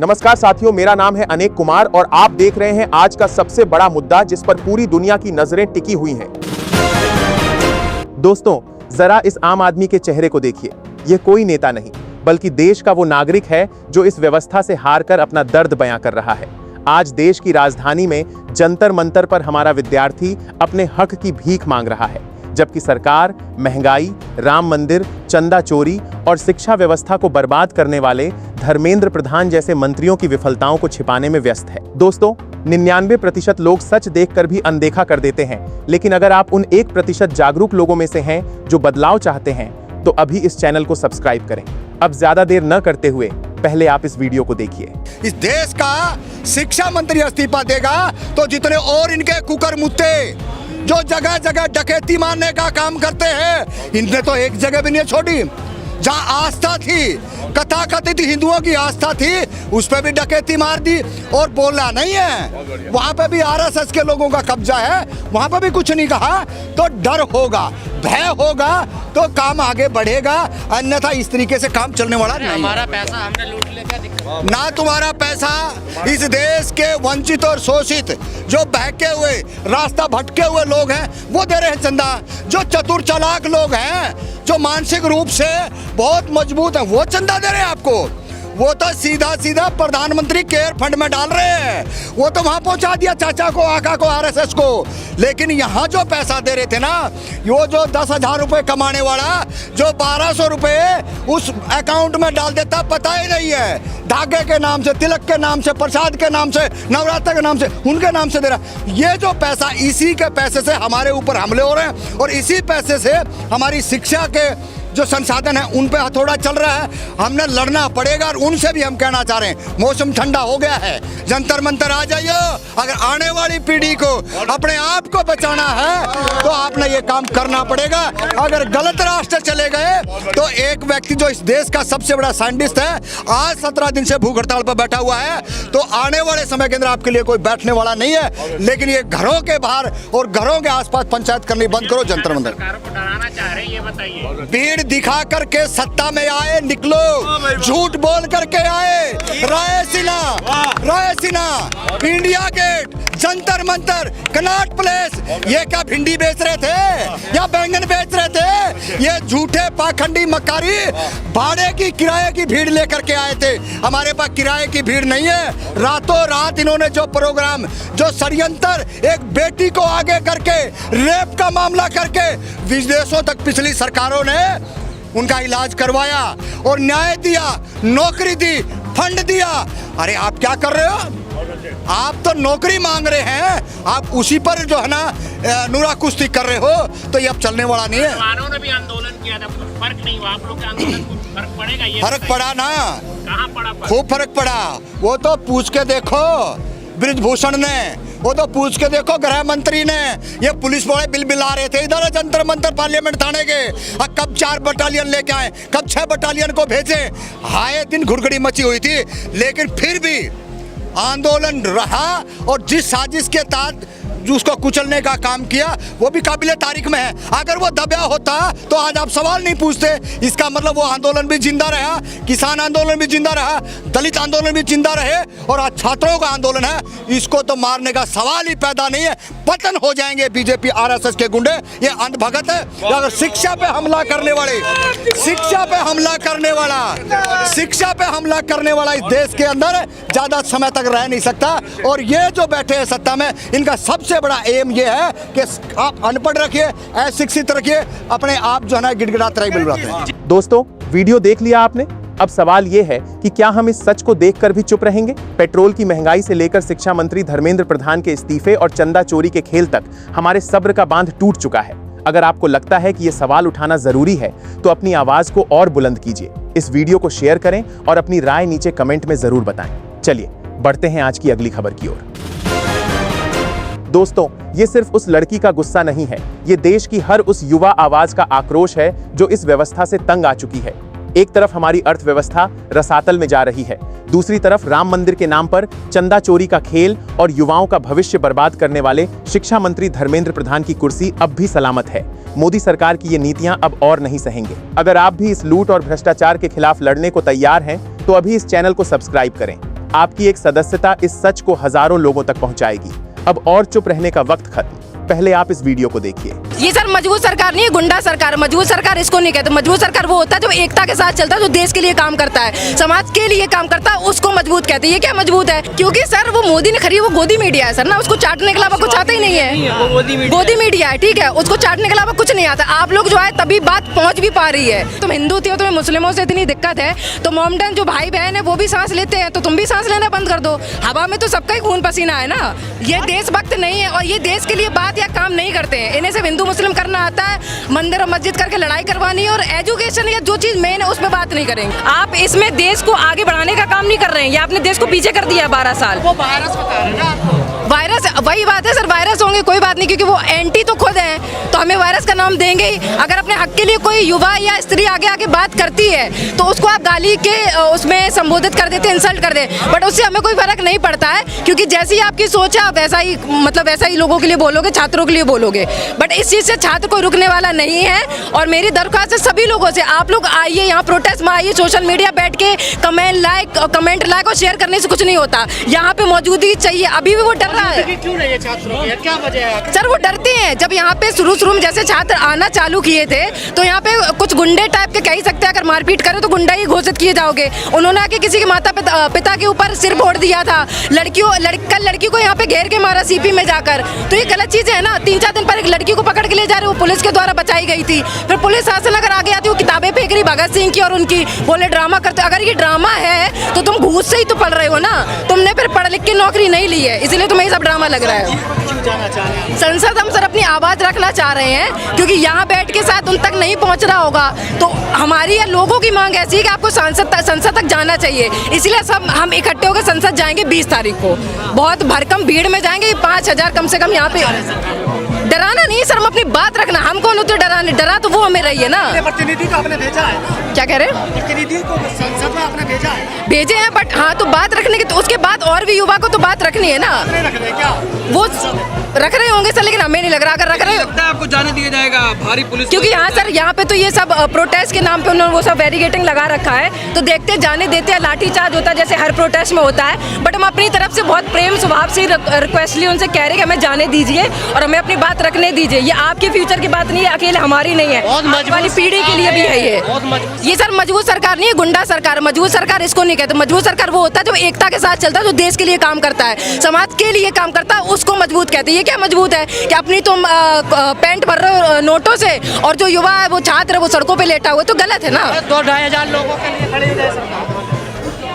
नमस्कार साथियों, मेरा नाम है अनेक कुमार और आप देख रहे हैं आज का सबसे बड़ा मुद्दा जिस पर पूरी दुनिया की नजरें टिकी हुई हैं। दोस्तों, जरा इस आम आदमी के चेहरे को देखिए। यह कोई नेता नहीं बल्कि देश का वो नागरिक है जो इस व्यवस्था से हारकर अपना दर्द बयां कर रहा है। आज देश की राजधानी में जंतर मंतर पर हमारा विद्यार्थी अपने हक की भीख मांग रहा है, जबकि सरकार महंगाई, राम मंदिर, चंदा चोरी और शिक्षा व्यवस्था को बर्बाद करने वाले धर्मेंद्र प्रधान जैसे मंत्रियों की विफलताओं को छिपाने में व्यस्त है। दोस्तों, 99% लोग सच देखकर भी अनदेखा कर देते हैं, लेकिन अगर आप उन 1% जागरूक लोगों में से हैं जो बदलाव चाहते हैं तो अभी इस चैनल को सब्सक्राइब करें। अब ज्यादा देर न करते हुए पहले आप इस वीडियो को देखिए। इस देश का शिक्षा मंत्री इस्तीफा देगा तो जितने और इनके कुकर मुत्ते जो जगह जगह डकैती मारने का काम करते हैं, इनने तो एक जगह भी नहीं छोड़ी। जहां आस्था थी, कथाकथित हिंदुओं की आस्था थी, उस पर भी डकैती मार दी और बोला नहीं है। वहां पे भी आरएसएस के लोगों का कब्जा है, वहां पे भी कुछ नहीं कहा। तो डर होगा, भय होगा तो काम आगे बढ़ेगा, अन्यथा इस तरीके से काम चलने वाला नहीं। हमारा पैसा हमने लूट लिया, दिक्कत ना तुम्हारा पैसा, इस देश के वंचित और शोषित जो बहके हुए, रास्ता भटके हुए लोग हैं वो दे रहे हैं चंदा। जो चतुर चालाक लोग हैं, जो मानसिक रूप से बहुत मजबूत हैं, वो चंदा दे रहे हैं आपको। वो तो सीधा सीधा प्रधानमंत्री केयर फंड में डाल रहे हैं। वो तो वहां पहुंचा दिया चाचा को, आका को, आरएसएस को। लेकिन यहाँ जो पैसा दे रहे थे ना, वो जो 10,000 रुपए कमाने वाला जो 1200 रुपए उस अकाउंट में डाल देता, पता ही नहीं है। धागे के नाम से, तिलक के नाम से, प्रसाद के नाम से, नवरात्र के नाम से, उनके नाम से दे रहा। ये जो पैसा, इसी के पैसे से हमारे ऊपर हमले हो रहे हैं और इसी पैसे से हमारी शिक्षा के जो संसाधन है उन पे हथौड़ा चल रहा है। हमने लड़ना पड़ेगा और उनसे भी हम कहना चाह रहे हैं, मौसम ठंडा हो गया है, जंतर मंतर आ जाइए। अगर आने वाली पीढ़ी को अपने आप को बचाना है तो आपने ये काम करना पड़ेगा। अगर गलत रास्ते चले गए तो एक व्यक्ति जो इस देश का सबसे बड़ा साइंटिस्ट है, आज 17 दिन से भूख हड़ताल पर बैठा हुआ है, तो आने वाले समय के अंदर आपके लिए कोई बैठने वाला नहीं है। लेकिन ये घरों के बाहर और घरों के आसपास पंचायत करनी बंद करो। जंतर मंतर डराना चाह रहे हैं, ये बताइए। भीड़ दिखा करके सत्ता में आए, निकलो। झूठ बोल करके आए, Raisina, India Gate, Jantar Mantar, Connaught Place, ये क्या भिंडी बेच रहे थे या बैंगन बेच रहे थे? ये झूठे पाखंडी मक्कारी भाड़े की, किराए की भीड़ लेकर के आए थे। हमारे पास किराए की भीड़ नहीं है। रातों रात इन्होंने जो प्रोग्राम, जो षड्यंत्र, एक बेटी को आगे करके रेप का मामला करके विदेशों तक पिछली सरकारों ने उनका इलाज करवाया और न्याय दिया, नौकरी दी, फंड दिया। अरे आप क्या कर रहे हो? आप तो नौकरी मांग रहे हैं, आप उसी पर जो है ना नूरा कुश्ती कर रहे हो। तो ये अब चलने वाला नहीं है। जवानों ने भी आंदोलन किया था, कुछ फर्क नहीं हुआ। आप लोग के आंदोलन को फर्क पड़ेगा? ये फर्क पड़ा ना, कहाँ पड़ा? खूब फर्क पड़ा। वो तो पूछ के देखो बृजभूषण ने, वो तो पूछ के देखो गृह मंत्री ने। ये पुलिस वाले बिल बिला रहे थे इधर जंतर मंतर पार्लियामेंट थाने के, कब 4 बटालियन लेके आए, कब 6 बटालियन को भेजे। आए दिन घुड़घड़ी मची हुई थी, लेकिन फिर भी आंदोलन रहा और जिस साजिश के तहत उसको कुचलने का काम किया वो भी काबिले तारीख में है। अगर वो दबा होता तो आज आप सवाल नहीं पूछते। इसका मतलब वो आंदोलन भी जिंदा रहा, किसान आंदोलन भी जिंदा रहा, दलित आंदोलन भी जिंदा रहे और आज छात्रों का आंदोलन है। इसको तो मारने का सवाल ही पैदा नहीं है। पतन हो जाएंगे बीजेपी आरएसएस के गुंडे। ये अंधभगत है। अगर शिक्षा पे हमला करने वाले, शिक्षा पे हमला करने वाला इस देश के अंदर ज्यादा समय तक रह नहीं सकता। और ये जो बैठे हैं सत्ता में, इनका सबसे बड़ा एम ये है कि आप अनपढ़ रखिए, अशिक्षित रखिए, अपने आप जो है ना गिड़गिड़ाते रहिए, बिलबिलाते रहिए। दोस्तों, वीडियो देख लिया आपने। अब सवाल ये है कि क्या हम इस सच को देखकर भी चुप रहेंगे? पेट्रोल की महंगाई से लेकर शिक्षा मंत्री धर्मेंद्र प्रधान के इस्तीफे और चंदा चोरी के खेल तक हमारे सब्र का बांध टूट चुका है। अगर आपको लगता है कि ये सवाल उठाना जरूरी है तो अपनी आवाज को और बुलंद कीजिए। इस वीडियो को शेयर करें और अपनी राय नीचे कमेंट में जरूर बताएं। चलिए बढ़ते हैं आज की अगली खबर की ओर। दोस्तों, ये सिर्फ उस लड़की का गुस्सा नहीं है, ये देश की हर उस युवा आवाज का आक्रोश है जो इस व्यवस्था से तंग आ चुकी है। एक तरफ हमारी अर्थव्यवस्था रसातल में जा रही है, दूसरी तरफ राम मंदिर के नाम पर चंदा चोरी का खेल और युवाओं का भविष्य बर्बाद करने वाले शिक्षा मंत्री धर्मेंद्र प्रधान की कुर्सी अब भी सलामत है। मोदी सरकार की ये नीतियां अब और नहीं सहेंगे। अगर आप भी इस लूट और भ्रष्टाचार के खिलाफ लड़ने को तैयार हैं तो अभी इस चैनल को सब्सक्राइब करें। आपकी एक सदस्यता इस सच को हजारों लोगों तक पहुंचाएगी। अब और चुप रहने का वक्त खत्म। पहले आप इस वीडियो को देखिए। ये सर मजबूत सरकार नहीं है, गुंडा सरकार। मजबूत सरकार इसको नहीं कहते। मजबूत सरकार वो होता है जो एकता के साथ चलता है, जो देश के लिए काम करता है, समाज के लिए काम करता है, उसको मजबूत कहते हैं। ये क्या मजबूत है? क्योंकि सर वो मोदी ने खरीदी, वो गोदी मीडिया है सर ना, उसको चाटने के अलावा कुछ आता ही नहीं है। गोदी मीडिया है, ठीक है, उसको चाटने के अलावा कुछ नहीं आता। आप लोग जो है तभी बात पहुंच भी पा रही है। तुम हिंदू थे, तुम्हें मुस्लिमों से इतनी दिक्कत है, तो मोमडन जो भाई बहन है वो भी सांस लेते हैं, तो तुम भी सांस लेना बंद कर दो। हवा में तो सबका ही खून पसीना है ना। ये देशभक्त नहीं है और ये देश के लिए बात या काम नहीं करते हैं। इन्हें सिर्फ हिंदू मुस्लिम करना आता है, मंदिर और मस्जिद करके लड़ाई करवानी है, और एजुकेशन या जो चीज मेन है उस पर बात नहीं करेंगे। आप इसमें देश को आगे बढ़ाने का काम नहीं कर रहे हैं, ये आपने देश को पीछे कर दिया 12 साल। वो वायरस बता रहे हैं ना आपको। वायरस वही बात है सर, वायरस होंगे कोई बात नहीं, क्योंकि वो एंटी तो खुद हैं, तो हमें वायरस का नाम देंगे ही। अगर अपने हक के लिए कोई युवा या स्त्री आगे आके बात करती है तो उसको आप गाली के उसमें संबोधित कर देते, इंसल्ट कर दे, बट उससे हमें कोई फर्क नहीं पड़ता है, क्योंकि जैसी आपकी सोच है आप वैसा ही वैसा ही लोगों के लिए बोलोगे, छात्रों के लिए बोलोगे। बट इस चीज से छात्र कोई रुकने वाला नहीं है। और मेरी दरख्वास्त है सभी लोगों से, आप लोग आइए यहाँ प्रोटेस्ट में आइए, सोशल मीडिया बैठ के कमेंट लाइक और शेयर करने से कुछ नहीं होता। यहाँ पे मौजूदगी चाहिए। अभी भी वो डर रहा है। क्यों नहीं है छात्रों की? क्या वजह है? सर वो डरते हैं। जब यहाँ पे शुरू में जैसे छात्र आना चालू किए थे तो यहाँ पे कुछ गुंडे टाइप के कह ही सकते हैं, अगर मारपीट करें तो गुंडा ही घोषित किए जाओगे। उन्होंने आके किसी के माता पिता के ऊपर सिर फोड़ दिया था, लड़की को यहाँ पे घेर के मारा सीपी में जाकर। तो ये गलत चीज है ना। 3-4 दिन पर एक लड़की को पकड़ के ले जा रहे, वो पुलिस के द्वारा बचाई गई थी। फिर पुलिस शासन अगर आगे आती, वो किताबें फेंक रही भगत सिंह की और उनकी, बोले ड्रामा करते। अगर ये ड्रामा है तो तुम घूस से ही तो पढ़ रहे हो ना, तुमने फिर पढ़ लिख के नौकरी नहीं ली है, इसलिए तुम्हें ये सब ड्रामा लग रहा है। संसद हम सर अपनी आवाज रखना चाह रहे हैं, क्योंकि यहाँ बैठ के शायद उन तक नहीं पहुँच रहा होगा। तो हमारी या लोगों की मांग ऐसी है कि आपको संसद तक जाना चाहिए। इसलिए सब हम इकट्ठे होकर संसद जाएंगे 20 तारीख को। बहुत भरकम भीड़ में जाएंगे, 5000 कम से कम यहाँ पे। डराना नहीं सर, हम अपनी बात रखना। हम कौन होते डराने? डरा तो वो हमें रही है ना। प्रतिनिधि को आपने भेजा है? क्या कह रहे हैं? प्रतिनिधि को संसद में आपने भेजा है? भेजे हैं, बट हाँ तो बात रखने की, तो उसके बाद और भी युवा को तो बात रखनी है ना। रख रहे हैं क्या? वो रख रहे होंगे सर, लेकिन हमें नहीं लग रहा। अगर रख रहे लगता है आपको जाने दिया जाएगा भारी पुलिस? क्योंकि यहाँ सर यहाँ पे तो ये सब प्रोटेस्ट के नाम पे उन्होंने वो सब बैरिकेडिंग लगा रखा है, तो देखते जाने देते हैं। लाठीचार्ज होता है जैसे हर प्रोटेस्ट में होता है, बट हम अपनी तरफ से बहुत प्रेम स्वभाव से रिक्वेस्टली उनसे कह रहे हैं कि हमें जाने दीजिए और हमें अपनी बात रखने दीजिए। ये आपके फ्यूचर की बात नहीं है, अकेले हमारी नहीं है, आने वाली पीढ़ी के लिए भी है ये सर मजबूत सरकार नहीं है, गुंडा सरकार। मजबूत सरकार इसको नहीं कहते। मजबूत सरकार वो होता है जो एकता के साथ चलता है, जो देश के लिए काम करता है, समाज के लिए काम करता है, उसको मजबूत कहते हैं। ये क्या मजबूत है कि अपनी तुम पेंट भर रहे हो नोटों से, और जो युवा है वो छात्र है वो सड़कों पे लेटा हुआ, तो गलत है ना। 2-2.5 हजार लोगों के लिए खड़े हो जाए सरकार।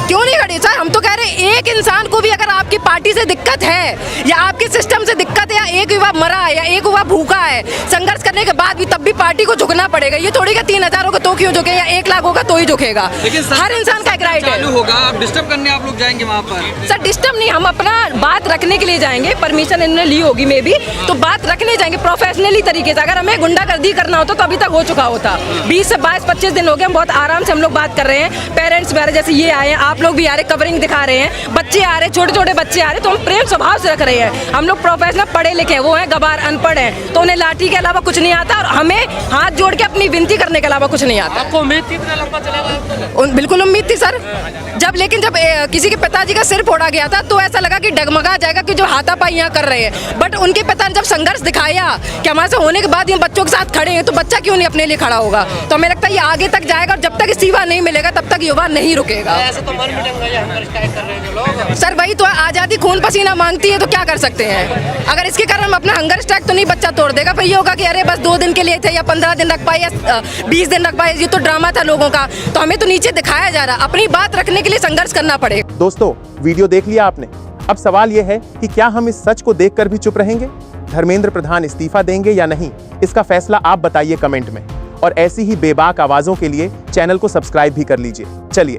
क्यों नहीं खड़ी सर? हम तो कह रहे हैं एक इंसान को भी अगर आपकी पार्टी से दिक्कत है या आपके सिस्टम से दिक्कत है, या एक युवा मरा है या एक युवा भूखा है, संघर्ष करने के बाद भी तब भी पार्टी को झुकना पड़ेगा। ये थोड़ी का 3000 होगा तो क्यों झुके, या 1 लाख होगा तो ही झुकेगा। लेकिन हर इंसान का एक राइट है। चालू होगा, आप डिस्टर्ब करने आप लोग जाएंगे वहाँ पर? सर डिस्टर्ब नहीं, हम अपना बात रखने के लिए जाएंगे। परमिशन इन्होंने ली होगी मे बी, तो बात रखने जाएंगे प्रोफेशनली तरीके से। अगर हमें गुंडागर्दी करना होता तो अभी तक हो चुका होता। 20 से 22-25 दिन हो गए, हम बहुत आराम से हम लोग बात कर रहे हैं। पेरेंट्स वगैरह जैसे ये आए हैं, आप लोग भी आ रहे, कवरिंग दिखा रहे हैं, बच्चे आ रहे, छोटे बच्चे आ रहे, तो हम प्रेम स्वभाव से रख रहे हैं। हम लोग प्रोफेशनल पढ़े लिखे हैं, वो हैं गवार अनपढ़ हैं, तो उन्हें लाठी के अलावा कुछ नहीं आता, और हमें हाथ जोड़ के अपनी विनती करने के अलावा कुछ नहीं आता। आपको उम्मीद थी इतना लंबा चलेगा? बिल्कुल उम्मीद थी सर। लेकिन जब किसी के पिताजी का सिर फोड़ा गया था तो ऐसा लगा कि डगमगा जाएगा कि जो हाथापाई यहाँ कर रहे हैं, बट उनके पिता ने जब संघर्ष दिखाया कि हमारे से होने के बाद ये बच्चों के साथ खड़े हैं, तो बच्चा क्यों नहीं अपने लिए खड़ा होगा? तो हमें लगता है ये आगे तक जाएगा, और जब तक इस्तीफा नहीं मिलेगा तब तक युवा नहीं रुकेगा। ऐसे तो मन मिटेंगे ये हंगर स्ट्राइक कर रहे हैं जो लोग। सर वही तो आज़ादी खून पसीना मांगती है, तो क्या कर सकते हैं? अगर इसके कारण हम अपना हंगर स्ट्राइक तो नहीं, बच्चा तोड़ देगा। फिर ये होगा कि अरे बस 2 दिन के लिए थे, या 15 दिन रख पाए, या 20 दिन रख पाए, ये तो ड्रामा था लोगों का। तो हमें तो नीचे दिखाया जा रहा, अपनी बात रखने के लिए संघर्ष करना पड़ेगा। दोस्तों, वीडियो देख लिया आपने। अब सवाल यह है कि क्या हम इस सच को देखकर भी चुप रहेंगे? धर्मेंद्र प्रधान इस्तीफा देंगे या नहीं, इसका फैसला आप बताइए कमेंट में। और ऐसी ही बेबाक आवाजों के लिए चैनल को सब्सक्राइब भी कर लीजिए। चलिए।